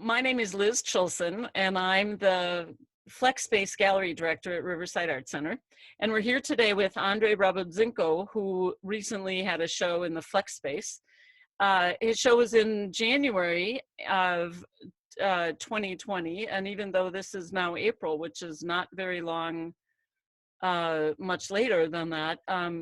My name is Liz Chilsen, and I'm the FlexSpace Gallery Director at Riverside Arts Center. And we're here today with Andrei Rabodzeenko, who recently had a show in the FlexSpace. His show was in January of 2020, and even though this is now April, which is not very long, much later than that,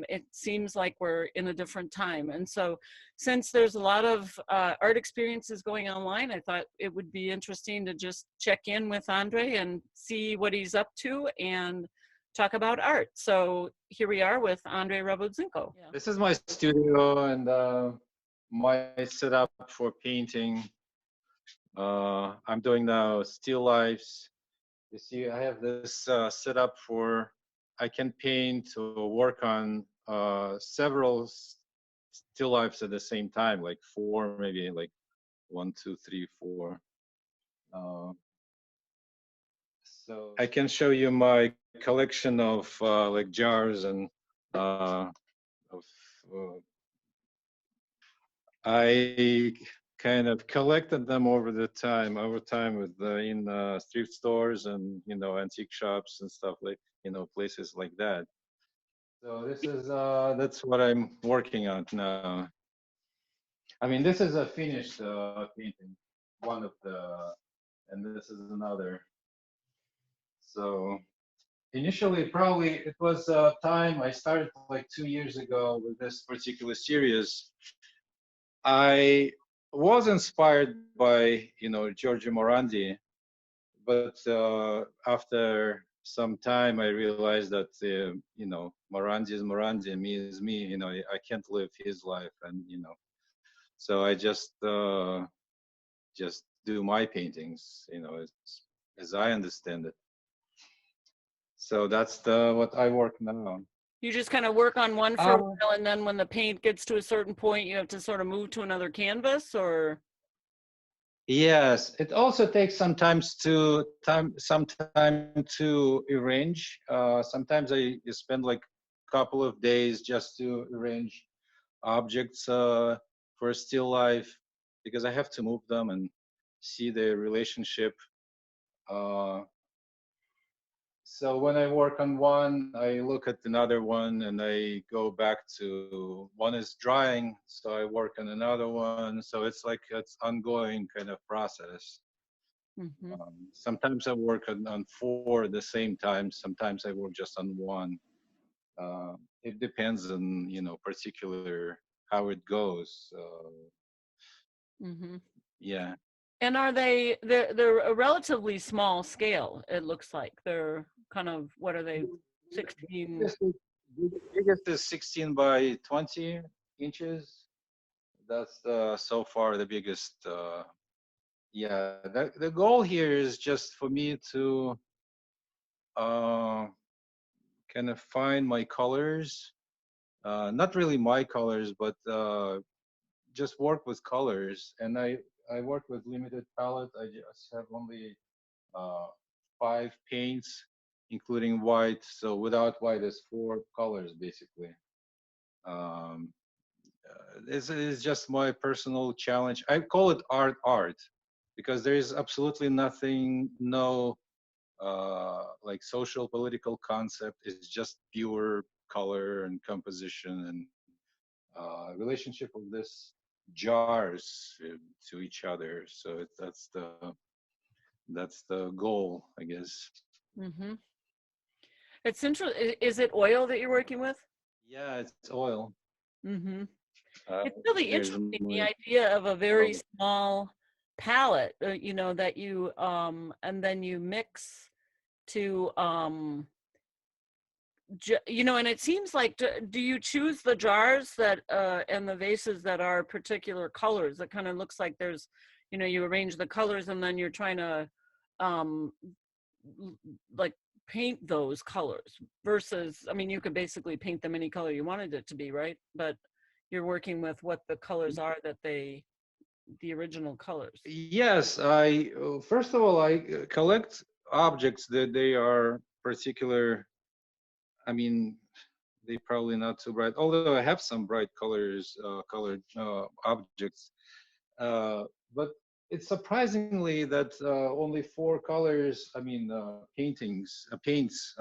it seems like we're in a different time. And so since there's a lot of art experiences going online, I thought it would be interesting to just check in with Andrei and see what he's up to and talk about art. So here we are with Andrei Rabodzeenko. Yeah. This is my studio and my setup for painting. I'm doing now still lifes. You see, I have this setup for I can paint or work on several still lifes at the same time, like four, maybe like 1, 2, 3, 4. So I can show you my collection of like jars and I kind of collected them over time with in thrift stores and antique shops and stuff, like places like that. So this is that's what I'm working on now. I mean, this is a finished painting, one of the, and this is another. So initially, probably it was time I started like 2 years ago with this particular series. I was inspired by Giorgio Morandi, but after some time I realized that Morandi is Morandi and me is me. I can't live his life, and so I just do my paintings, as I understand it. So that's what I work now. You just kind of work on one for a while, and then when the paint gets to a certain point, you have to sort of move to another canvas, or? Yes, it also takes some time to arrange. Sometimes I spend like a couple of days just to arrange objects for a still life, because I have to move them and see the relationship. So when I work on one, I look at another one and I go back to one is drying, so I work on another one. So it's like it's ongoing kind of process. Mm-hmm. Sometimes I work on 4 at the same time. Sometimes I work just on one. It depends on particular how it goes. Mm-hmm. Yeah. And are they're a relatively small scale, it looks like. They're kind of, what are they, 16? The biggest is 16 by 20 inches. That's so far the biggest. Yeah, the goal here is just for me to kind of find my colors. Not really my colors, but just work with colors. And I work with limited palette. I just have only 5 paints, including white. So without white, there's 4 colors basically. This is just my personal challenge. I call it art, because there is absolutely nothing, no like social political concept. It's just pure color and composition and relationship of this jars to each other. So that's the goal, I guess. Mm-hmm. It's interesting. Is it oil that you're working with? Yeah, it's oil. Mm-hmm. It's really There's interesting, the my idea of a very small palette, that you and then you mix to and it seems like, do you choose the jars that and the vases that are particular colors? That kind of looks like there's, you arrange the colors and then you're trying to um like paint those colors, versus, I mean, you could basically paint them any color you wanted it to be, right? But you're working with what the colors are, that the original colors. Yes, I first of all I collect objects that they are particular. I mean, they probably not too bright. Although I have some bright colors, colored objects. But it's surprisingly that only 4 colors. I mean, paints.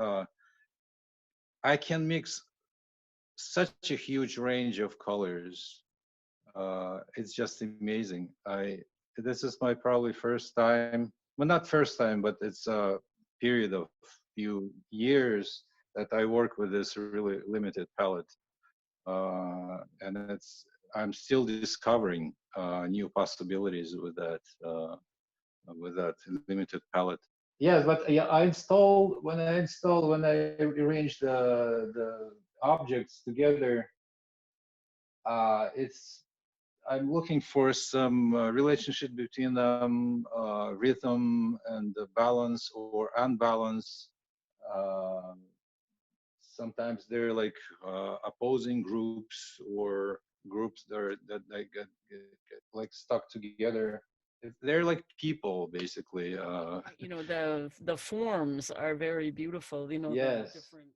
I can mix such a huge range of colors. It's just amazing. This is my probably first time. Well, not first time, but it's a period of few years that I work with this really limited palette, and I'm still discovering new possibilities with that limited palette. Yes, but yeah, when I arranged the objects together, it's I'm looking for some relationship between rhythm and the balance or unbalance. Uh, Sometimes they're like opposing groups or groups that they get like stuck together. They're like people basically. You know, the forms are very beautiful, you know, the Yes. different,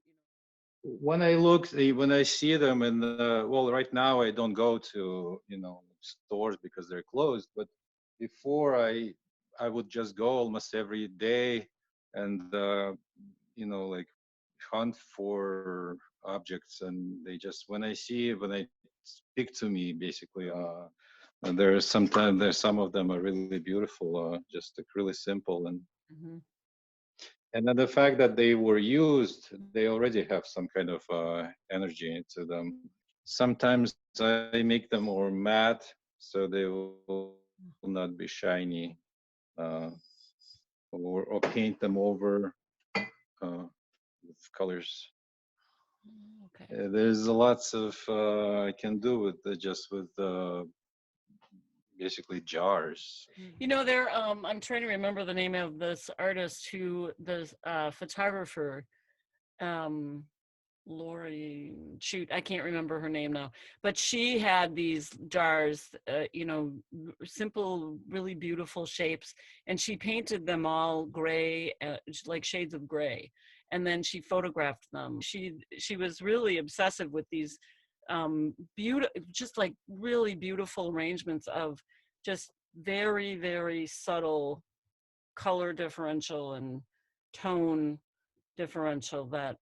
When I see them, and well, right now I don't go to stores because they're closed. But before I would just go almost every day, and like hunt for objects, and they just when I speak to me basically. And there's some of them are really beautiful, just like really simple, Mhm. and then the fact that they were used, they already have some kind of energy into them. Sometimes I make them more matte, so they will not be shiny, uh, or paint them over with colors. Okay. There's lots of I can do with basically jars. You know, I'm trying to remember the name of this artist who, the photographer, um, Lori, shoot, I can't remember her name now, but she had these jars, you know, simple, really beautiful shapes, and she painted them all gray, like shades of gray, and then she photographed them. She was really obsessive with these beautiful, just like really beautiful arrangements of just very, very subtle color differential and tone differential that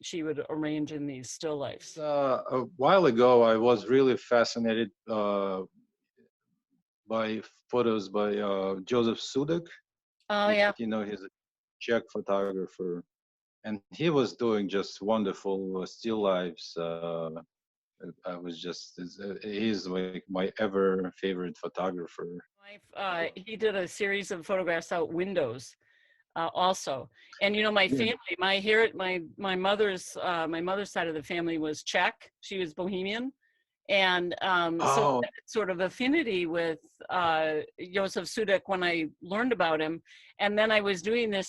she would arrange in these still lifes. A while ago, I was really fascinated by photos by Joseph Sudek. Oh yeah. If you know, he's a Czech photographer, and he was doing just wonderful still lives. I was just he's like my ever favorite photographer. He did a series of photographs out windows also, and you know, my Yeah. family, my mother's side of the family was Czech. She was Bohemian, and so I Oh, had sort of affinity with Josef Sudek when I learned about him, and then I was doing this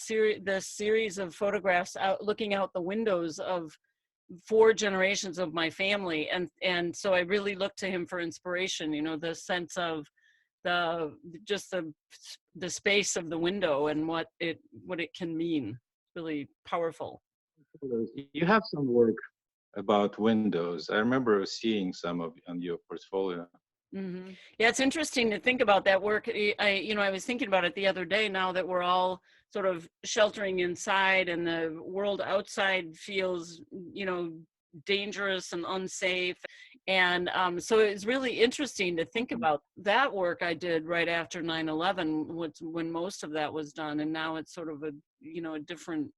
series of photographs out looking out the windows of 4 generations of my family, and so I really looked to him for inspiration. You know, the sense of the just the space of the window and what it can mean. Really powerful. you have some work about Windows. I remember seeing some of on your portfolio. Yeah, it's interesting to think about that work. I was thinking about it the other day. Now that we're all sort of sheltering inside, and the world outside feels, you know, dangerous and unsafe, and so it's really interesting to think about that work I did right after 9/11, when most of that was done, and now it's sort of a, you know, a different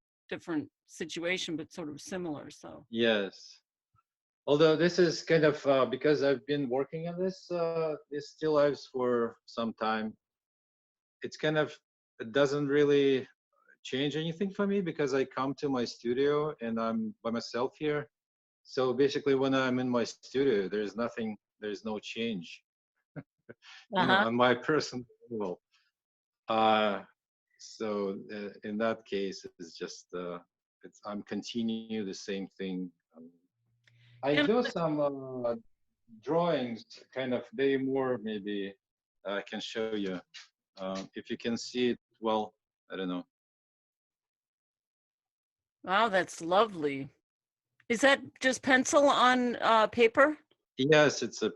situation, but sort of similar. So. Yes. Although this is kind of because I've been working on this still lives for some time. It's kind of it doesn't really change anything for me because I come to my studio and I'm by myself here. So basically, when I'm in my studio, there's no change, Uh-huh. on my personal level. Uh, in that case, it's just I'm continue the same thing. I And do some drawings, kind of. They more maybe I can show you if you can see it well. I don't know. wow, that's lovely. Is that just pencil on paper? Yes, it's a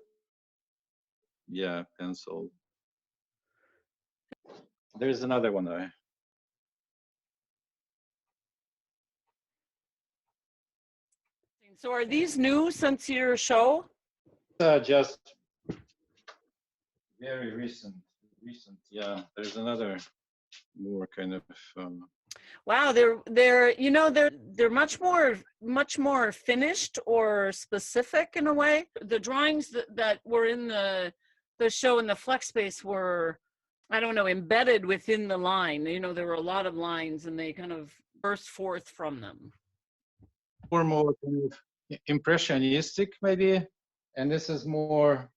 yeah pencil. There's another one. So are these new since your show? Just very recent. Yeah. There's another more kind of. Wow, they're much more finished or specific in a way. The drawings that were in the show in the FlexSpace were, I don't know, embedded within the line. There were a lot of lines and they kind of burst forth from them. More kind of impressionistic maybe, and this is more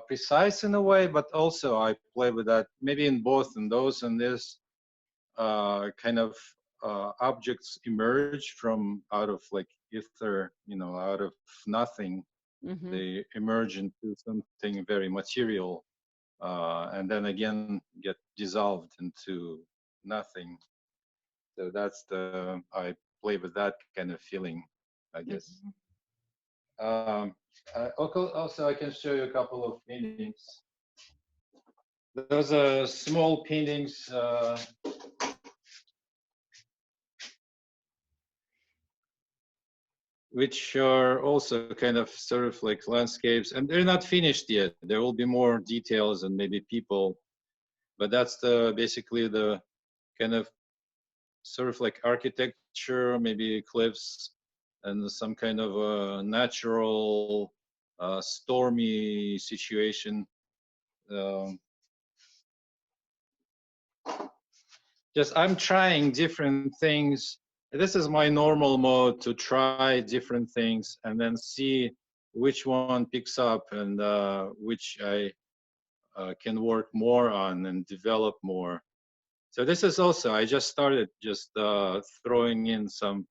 precise in a way, but also I play with that maybe in both, in those and this kind of objects emerge from out of like ether, out of nothing. Mm-hmm. They emerge into something very material, and then again get dissolved into nothing. So that's I play with that kind of feeling, I guess. Mm-hmm. Also, I can show you a couple of paintings. Those are small paintings. Which are also kind of sort of like landscapes, and they're not finished yet. There will be more details and maybe people, but that's basically the kind of sort of like architecture, maybe cliffs and some kind of a natural stormy situation. Just I'm trying different things. This is my normal mode, to try different things and then see which one picks up and which I can work more on and develop more. So this is also, I just started just throwing in some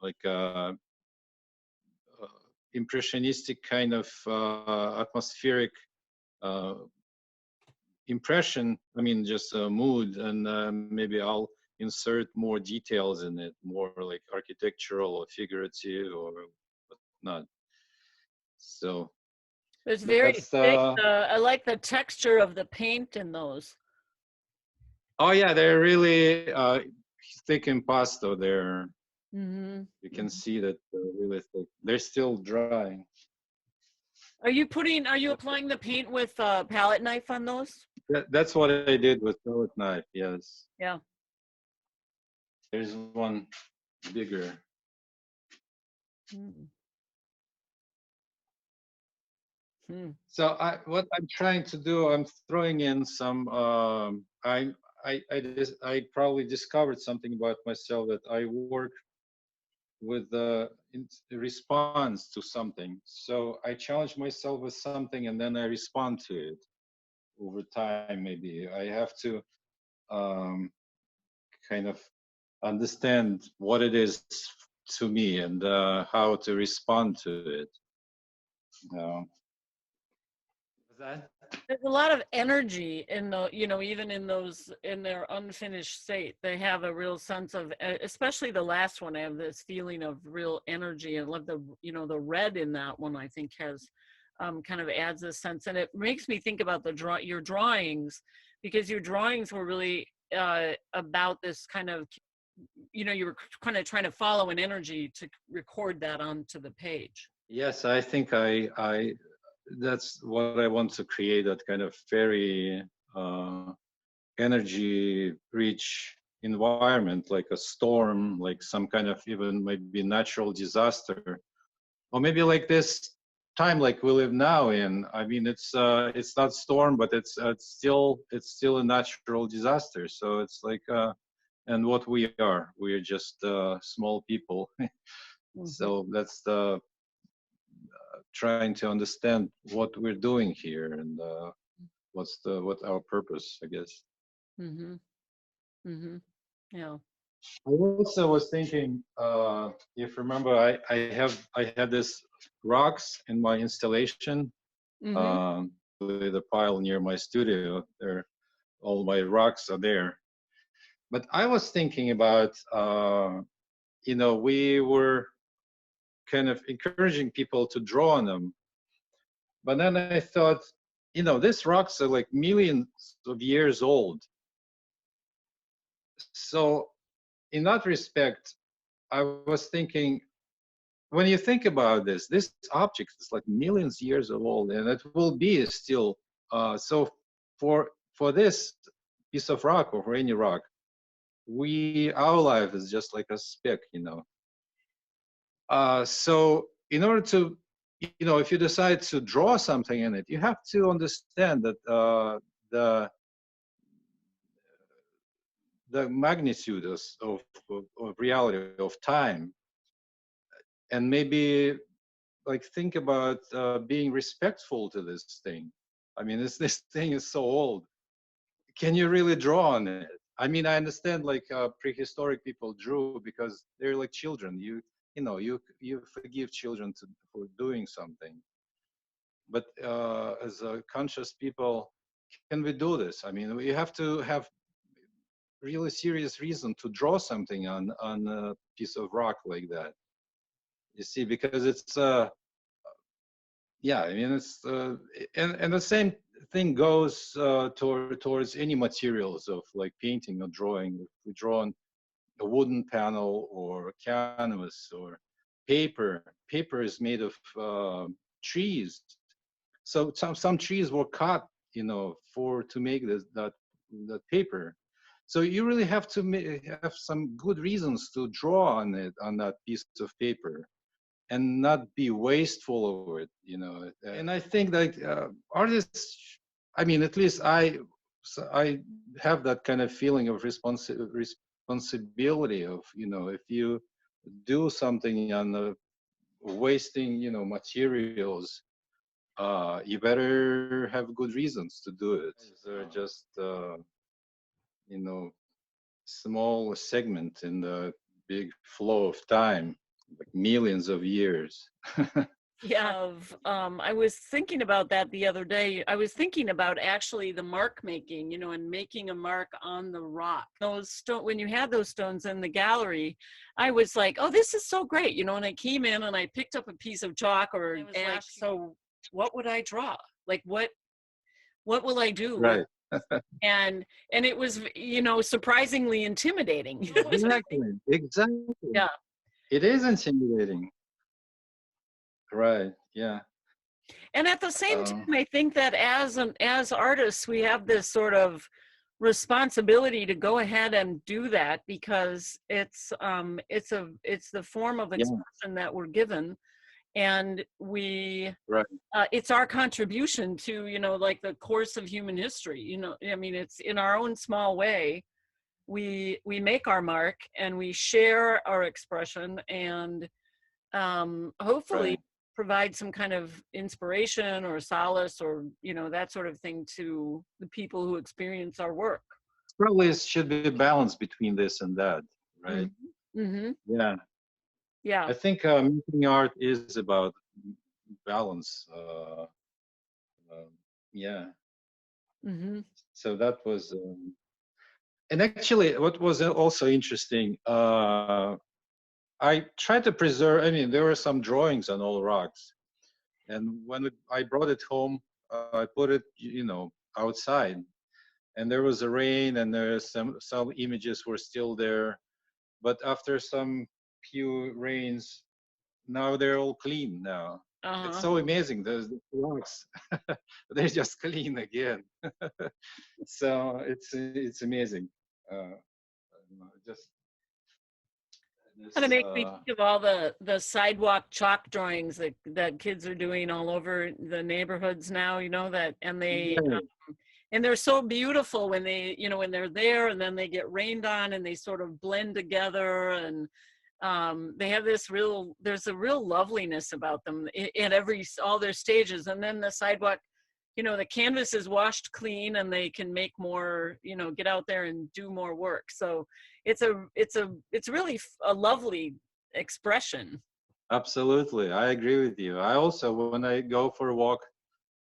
like impressionistic kind of atmospheric impression. I mean, just a mood, and maybe I'll insert more details in it, more like architectural or figurative or whatnot. So it's very thick. I like the texture of the paint in those. Oh yeah, they're really thick impasto. They're mm-hmm. You can see that they're really thick. They're still drying. Are you applying the paint with a palette knife on those? That's what I did with palette knife, yes. Yeah. There's one bigger. So what I'm trying to do, I'm throwing in some. I probably discovered something about myself, that I work with the response to something. So I challenge myself with something, and then I respond to it over time. Maybe I have to kind of understand what it is to me and how to respond to it. There's a lot of energy in the, even in those, in their unfinished state. They have a real sense of, especially the last one, I have this feeling of real energy. I love the, the red in that one, I think has kind of adds a sense. And it makes me think about your drawings, because your drawings were really about this kind of, you were kind of trying to follow an energy to record that onto the page. Yes, I think that's what I want to create, that kind of very energy rich environment, like a storm, like some kind of even maybe natural disaster, or maybe like this time like we live now in. I mean, it's not storm, but it's still a natural disaster. So it's like and what we're just small people. So that's the trying to understand what we're doing here and what our purpose, I guess. Yeah. I also was thinking, if you remember, I had this rocks in my installation, with a pile near my studio. There, all my rocks are there. But I was thinking about, we were kind of encouraging people to draw on them. But then I thought, these rocks are like millions of years old. So in that respect, I was thinking, when you think about this object is like millions years old, and it will be still. So for this piece of rock or for any rock, our life is just like a speck, you know. So in order to, you know, if you decide to draw something in it, you have to understand that the the magnitude of reality of time, and maybe like think about being respectful to this thing. I mean, this thing is so old. Can you really draw on it? I mean, I understand like prehistoric people drew because they're like children. You know, you forgive children for doing something. But as a conscious people, can we do this? I mean, we have to have really serious reason to draw something on a piece of rock like that. You see, because it's yeah, I mean, it's and the same thing goes towards any materials of like painting or drawing. If we draw on a wooden panel or canvas or paper, paper is made of trees. So some trees were cut, you know, for to make that paper. So you really have to have some good reasons to draw on it on that piece of paper and not be wasteful over it, you know. And I think that artists, I mean, at least I have that kind of feeling of responsibility of, you know, if you do something on the wasting, you know, materials, you better have good reasons to do it. They're just, you know, small segment in the big flow of time, like millions of years. Yeah, I was thinking about that the other day. I was thinking about actually the mark making, you know, and making a mark on the rock. Those when you had those stones in the gallery, I was like, oh, this is so great, you know. And I came in and I picked up a piece of chalk or asked, so what would I draw? Like, what will I do with? Right. And it was, you know, surprisingly intimidating. Exactly. Yeah. It is intimidating. Right. Yeah. And at the same time, I think that as artists, we have this sort of responsibility to go ahead and do that because it's the form of expression that we're given, and Right. it's our contribution to, you know, like the course of human history. You know, I mean, it's in our own small way. We make our mark and we share our expression, and hopefully Right. provide some kind of inspiration or solace or, you know, that sort of thing to the people who experience our work. Probably should be a balance between this and that, right? Mm-hmm. Yeah. Yeah. I think making art is about balance. Yeah. Mm-hmm. So that was, and actually, what was also interesting, I tried to preserve. I mean, there were some drawings on all rocks, and when I brought it home, I put it, you know, outside, and there was a rain, and there's some images were still there, but after some few rains, now they're all clean now. It's Uh-huh. so amazing. The rocks, they're just clean again. So it's amazing. Just And it this. makes me think of all the sidewalk chalk drawings that kids are doing all over the neighborhoods now, you know, that, and they're so beautiful when they, you know, when they're there and then they get rained on and they sort of blend together, and they have there's a real loveliness about them in all their stages. And then the sidewalk, you know, the canvas is washed clean and they can make more, you know, get out there and do more work. So it's really a lovely expression. Absolutely, I agree with you. I also, when I go for a walk,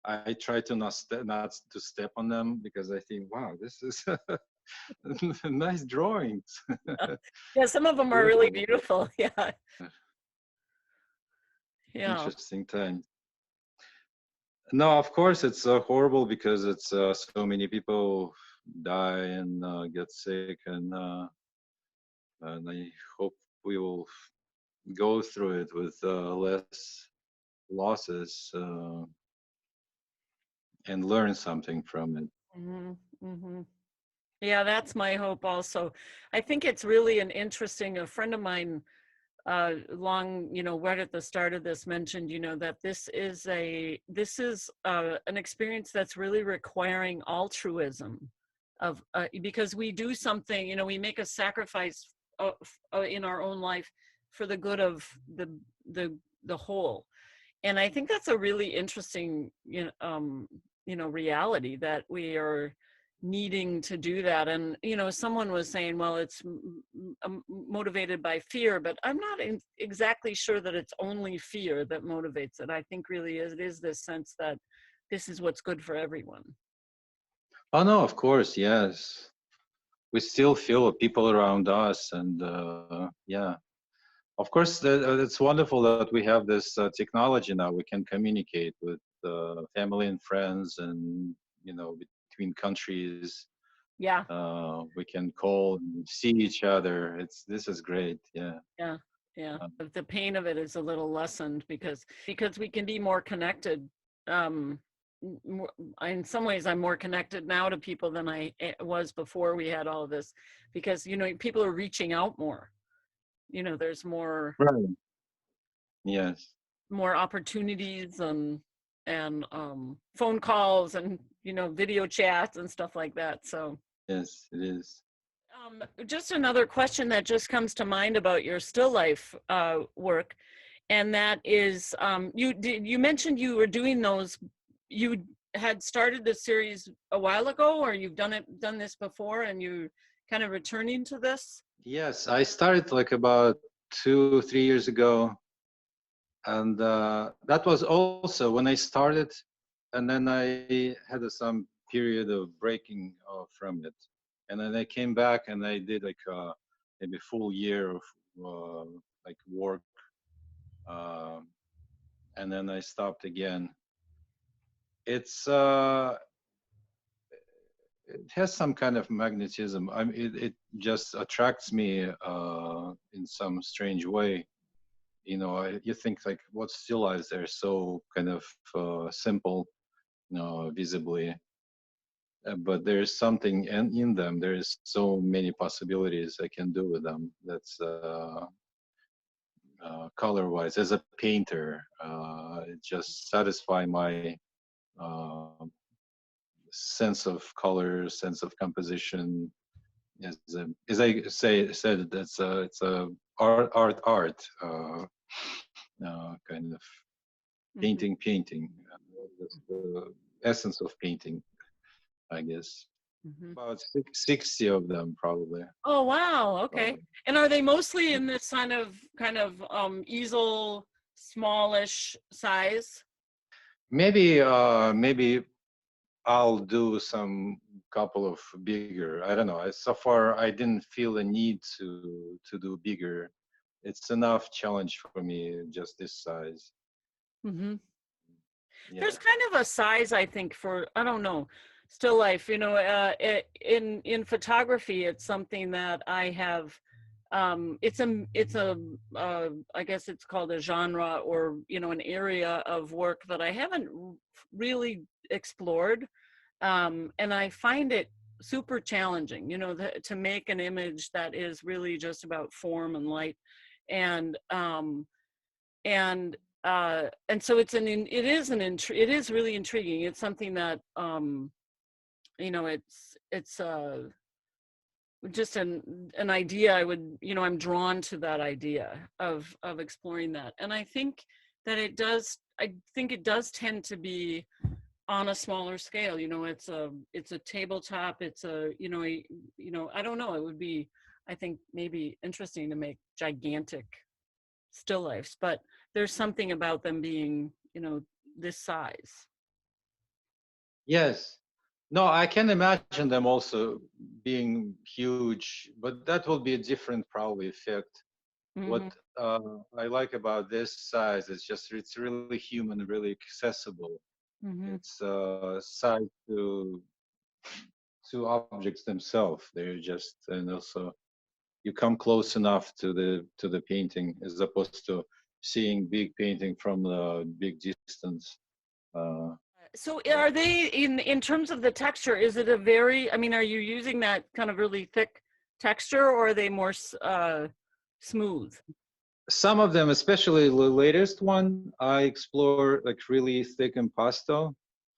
I try to not to step on them because I think, wow, this is nice drawings. Yeah, some of them are really beautiful. Yeah. Yeah. Interesting time. No, of course it's horrible because it's so many people die and get sick, and I hope we will go through it with less losses and learn something from it. Hmm. Hmm. Yeah, that's my hope also. I think it's really an interesting, a friend of mine right at the start of this mentioned, that this is an experience that's really requiring altruism of because we do something, we make a sacrifice in our own life for the good of the the whole. And I think that's a really interesting, reality that we are needing to do that. And someone was saying, well, it's motivated by fear, but I'm not exactly sure that it's only fear that motivates it. I think really it is this sense that this is what's good for everyone. Oh no, of course, yes. We still feel people around us, and yeah, of course, it's wonderful that we have this technology now. We can communicate with family and friends, and between countries. Yeah. We can call and see each other. This is great. Yeah. Yeah. Yeah. Um, The pain of it is a little lessened because we can be more connected. um more, in some ways I'm more connected now to people than I was before we had all of this, because people are reaching out more. There's right. Yes. more opportunities and phone calls and video chats and stuff like that. So Yes, it is. just another question that just comes to mind about your still life work, and that is, you mentioned you were doing those. You had started the series a while ago, or you've done this before, and you kind of returning to this. Yes, I started like about 2, 3 years ago, and that was also when I started, and then I had some period of breaking from it, and then I came back and I did like maybe full year of like work, uh, and then I stopped again. It's it has some kind of magnetism. It just attracts me in some strange way. You think like what still lives there, so kind of simple, visibly, but there's something in them. There's so many possibilities I can do with them. That's color-wise, as a painter, it just satisfy my uh, sense of color, sense of composition. As I said, it's a art, kind of Hmm. painting. That's the essence of painting, I guess. Hmm. About 60 of them, probably. Oh wow, okay. Probably. And are they mostly in this kind of easel, smallish size? Maybe I'll do some couple of bigger. I don't know. So far, I didn't feel a need to do bigger. It's enough challenge for me, just this size. Hmm. Yeah. There's kind of a size, I think, for, I don't know, still life. In photography, it's something that I have. It's a I guess it's called a genre, or an area of work that I haven't really explored, and I find it super challenging. To make an image that is really just about form and light, and and and so it is really intriguing. It's something that it's just an idea. I'm drawn to that idea of exploring that, and I think it does tend to be on a smaller scale. It's a tabletop. It's I don't know, it would be, I think, maybe interesting to make gigantic still lifes, but there's something about them being, this size. Yes. No, I can imagine them also being huge, but that will be a different probably effect. What Hmm. I like about this size is just it's really human, really accessible. Hmm. It's size to objects themselves. They're just, and also you come close enough to the painting as opposed to seeing big painting from a big distance. So are they, in terms of the texture, is it a very, I mean, are you using that kind of really thick texture, or are they more smooth? Some of them, especially the latest one, I explore like really thick impasto,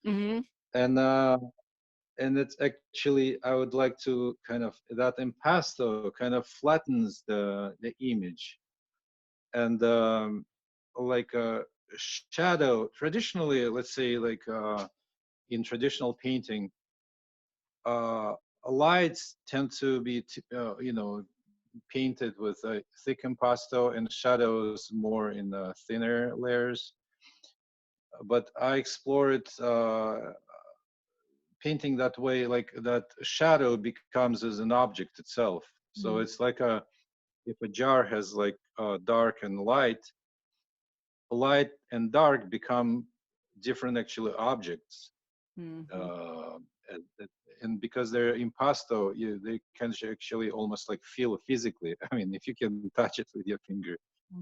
Mm-hmm. And it's actually, I would like to kind of, that impasto kind of flattens the image, and like a shadow. Traditionally, let's say like in traditional painting, uh, lights tend to be painted with a thick impasto and shadows more in thinner layers. But I explored painting that way, like that shadow becomes as an object itself. So it's like if a jar has like dark and light and dark become different actually objects. Mm-hmm. Uh, and because they're impasto, they can actually almost like feel physically. I mean, if you can touch it with your finger,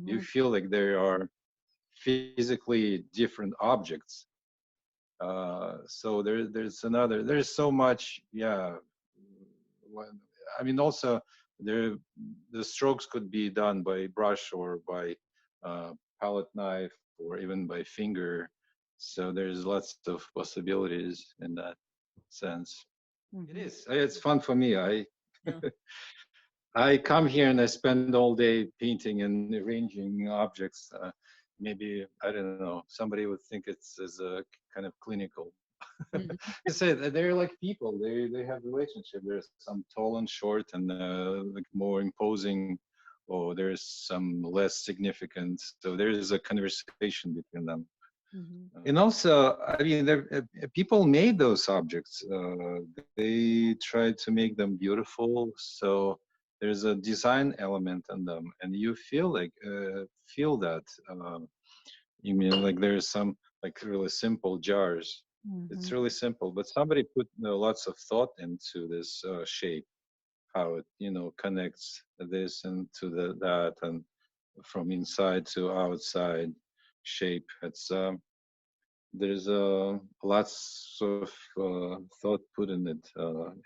you Mm-hmm. feel like they are physically different objects. So there's so much, yeah. I mean, also there, the strokes could be done by brush or by palette knife or even by finger. So there's lots of possibilities in that sense. It Mm-hmm. is. It's fun for me. Yeah. I come here and I spend all day painting and arranging objects. Maybe I don't know. Somebody would think it's as a kind of clinical. Mm-hmm. I say that they're like people. They have relationship. There's some tall and short and like more imposing, or there's some less significant. So there's a conversation between them. Mm-hmm. And also, I mean, people made those objects. They tried to make them beautiful. So there's a design element in them, and you feel that. You mean like there's some like really simple jars. Mm-hmm. It's really simple, but somebody put lots of thought into this shape, how it connects this and to that, and from inside to outside shape. It's there's lots of thought put in it,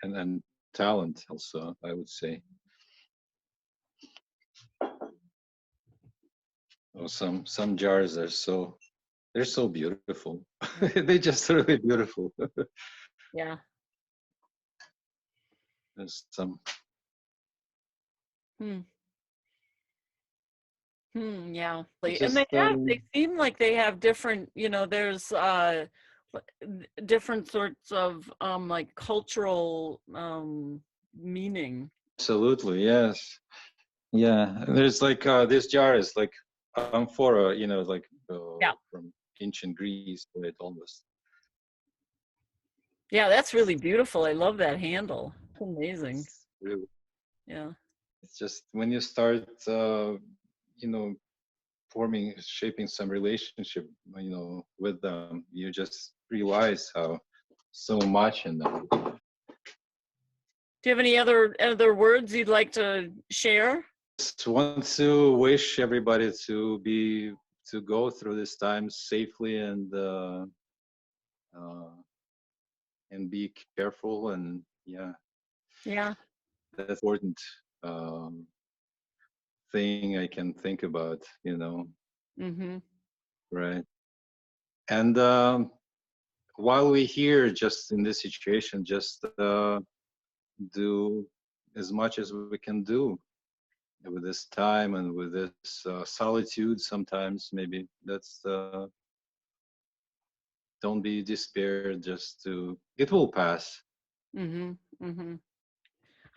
and talent also, I would say. Or some jars are they're so beautiful. They're just really beautiful. Yeah. There's some Hmm. Hmm. Yeah. And just they seem like they have different, there's different sorts of like cultural meaning. absolutely, yes. Yeah, there's like this jar is like amphora, like Yeah. from ancient Greece, right? Almost. Yeah, that's really beautiful. I love that handle. It's amazing. It's really, Yeah. it's just when you start, you know, shaping some relationship, with them, you just realize how so much in them. Do you have any other words you'd like to share? Just want to wish everybody to go through this time safely uh, and be careful, and yeah, Yeah. that's important thing I can think about, Mm-hmm. right? And while we're here, just in this situation, just do as much as we can do with this time and with this solitude. Sometimes maybe that's don't be despaired. It will pass. Mm-hmm. Mm-hmm.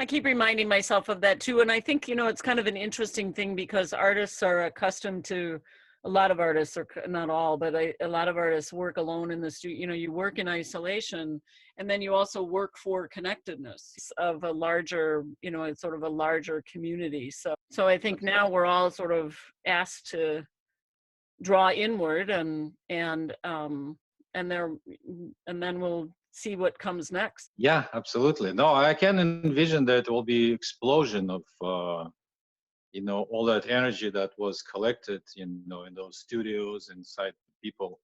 I keep reminding myself of that too. And I think, it's kind of an interesting thing because artists are accustomed to, a lot of artists, or not all, but a lot of artists work alone in the studio. You work in isolation, and then you also work for connectedness of a larger, it's sort of a larger community. So I think now we're all sort of asked to draw inward and there, and then we'll see what comes next. Yeah, absolutely. No, I can envision that it will be explosion of all that energy that was collected, in those studios inside people.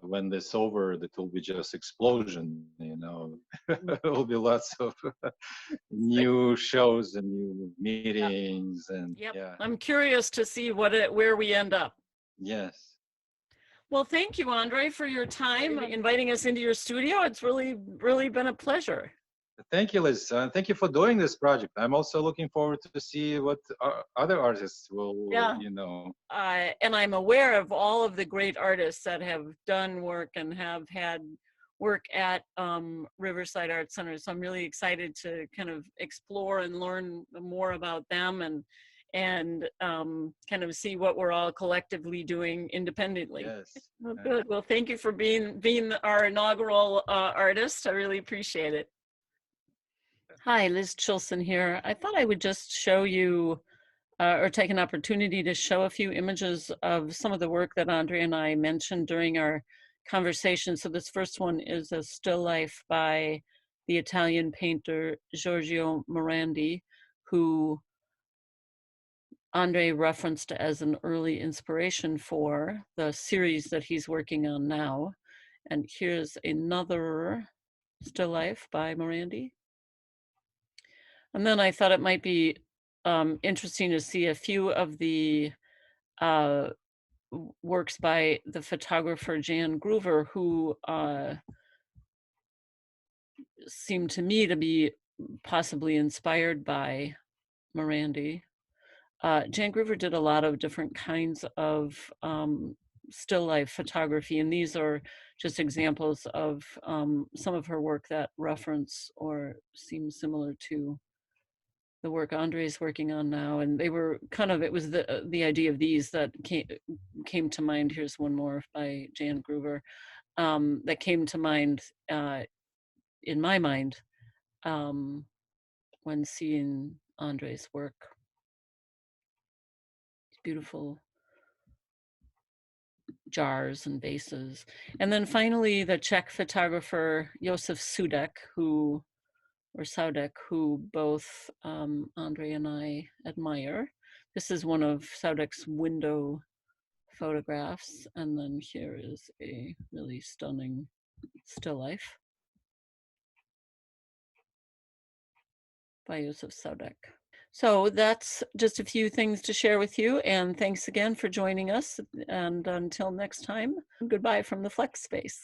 When this over, that will be just explosion. There will be lots of new shows and new meetings, and Yep. yeah. I'm curious to see where we end up. Yes. Well, thank you, Andrei, for your time inviting us into your studio. It's really, really been a pleasure. Thank you, Liz. Thank you for doing this project. I'm also looking forward to see what other artists will, Yeah. And I'm aware of all of the great artists that have done work and have had work at Riverside Arts Center. So I'm really excited to kind of explore and learn more about them and kind of see what we're all collectively doing independently. Yes. Well, good. Well, thank you for being our inaugural artist. I really appreciate it. Hi, Liz Chilsen here. I thought I would just show you or take an opportunity to show a few images of some of the work that Andrei and I mentioned during our conversation. So this first one is a still life by the Italian painter Giorgio Morandi, who Andrei referenced as an early inspiration for the series that he's working on now. And here's another still life by Morandi. And then I thought it might be interesting to see a few of the works by the photographer Jan Groover, who seemed to me to be possibly inspired by Morandi. Jan Groover did a lot of different kinds of still life photography, and these are just examples of some of her work that reference or seem similar to the work Andrei's working on now. And they were kind of, it was the idea of these that came to mind. Here's one more by Jan Groover that came to mind in my mind when seeing Andrei's work. Beautiful jars and vases. And then finally, the Czech photographer Josef Sudek, who both Andrei and I admire. This is one of Sudek's window photographs. And then here is a really stunning still life by Josef Sudek. So that's just a few things to share with you. And thanks again for joining us. And until next time, goodbye from the FlexSpace.